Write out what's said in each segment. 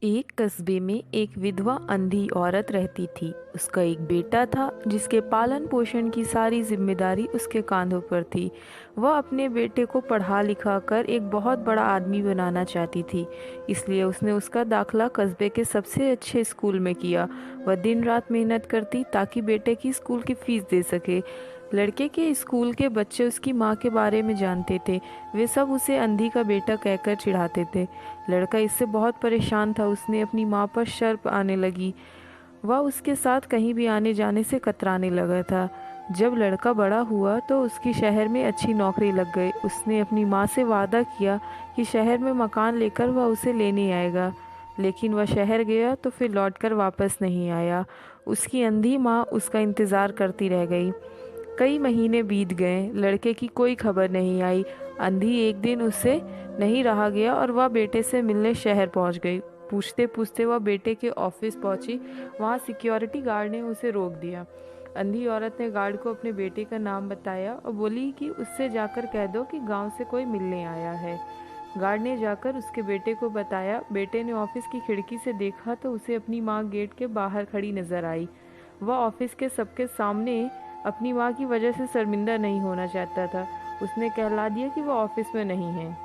एक कस्बे में एक विधवा अंधी औरत रहती थी। उसका एक बेटा था जिसके पालन पोषण की सारी जिम्मेदारी उसके कांधों पर थी। वह अपने बेटे को पढ़ा लिखा कर एक बहुत बड़ा आदमी बनाना चाहती थी, इसलिए उसने उसका दाखला कस्बे के सबसे अच्छे स्कूल में किया। वह दिन रात मेहनत करती ताकि बेटे की स्कूल की फीस दे सके। लड़के के स्कूल के बच्चे उसकी माँ के बारे में जानते थे। वे सब उसे अंधी का बेटा कहकर चिढ़ाते थे। लड़का इससे बहुत परेशान था। उसने अपनी माँ पर शर्म आने लगी। वह उसके साथ कहीं भी आने जाने से कतराने लगा था। जब लड़का बड़ा हुआ तो उसकी शहर में अच्छी नौकरी लग गई। उसने अपनी माँ से वादा किया कि शहर में मकान लेकर वह उसे लेने आएगा, लेकिन वह शहर गया तो फिर लौटकर वापस नहीं आया। उसकी अंधी माँ उसका इंतज़ार करती रह गई। कई महीने बीत गए, लड़के की कोई खबर नहीं आई। अंधी एक दिन उससे नहीं रहा गया और वह बेटे से मिलने शहर पहुंच गई। पूछते पूछते वह बेटे के ऑफिस पहुंची। वहां सिक्योरिटी गार्ड ने उसे रोक दिया। अंधी औरत ने गार्ड को अपने बेटे का नाम बताया और बोली कि उससे जाकर कह दो कि गांव से कोई मिलने आया है। गार्ड ने जाकर उसके बेटे को बताया। बेटे ने ऑफिस की खिड़की से देखा तो उसे अपनी माँ गेट के बाहर खड़ी नजर आई। वह ऑफिस के सबके सामने अपनी माँ की वजह से शर्मिंदा नहीं होना चाहता था। उसने कहला दिया कि वह ऑफिस में नहीं है।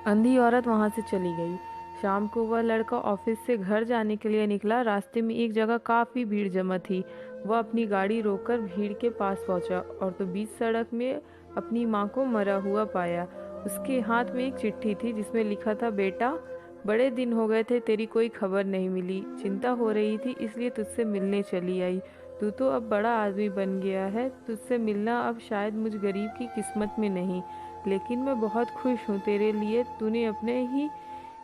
अंधी औरत वहां से चली गई। शाम को वह लड़का ऑफिस से घर जाने के लिए निकला। रास्ते में एक जगह काफी भीड़ जमा थी। वह अपनी गाड़ी रोककर भीड़ के पास पहुंचा और तो बीच सड़क में अपनी माँ को मरा हुआ पाया। उसके हाथ में एक चिट्ठी थी जिसमें लिखा था, बेटा, बड़े दिन हो गए थे, तेरी कोई खबर नहीं मिली। चिंता हो रही थी इसलिए तुझसे मिलने चली आई। तू तो अब बड़ा आदमी बन गया है। तुझसे मिलना अब शायद मुझ गरीब की किस्मत में नहीं, लेकिन मैं बहुत खुश हूँ तेरे लिए। तूने अपने ही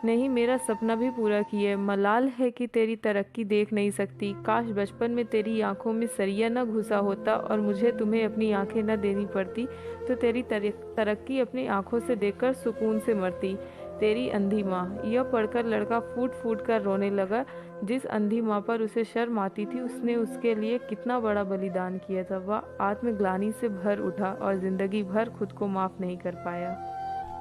नहीं, मेरा सपना भी पूरा किया। मलाल है कि तेरी तरक्की देख नहीं सकती। काश बचपन में तेरी आंखों में सरिया न घुसा होता और मुझे तुम्हें अपनी आंखें न देनी पड़ती, तो तेरी तरक्की अपनी आंखों से देखकर सुकून से मरती। तेरी अंधी माँ। यह पढ़कर लड़का फूट फूट कर रोने लगा। जिस अंधी माँ पर उसे शर्म आती थी, उसने उसके लिए कितना बड़ा बलिदान किया था। वह आत्मग्लानि से भर उठा और जिंदगी भर खुद को माफ नहीं कर पाया।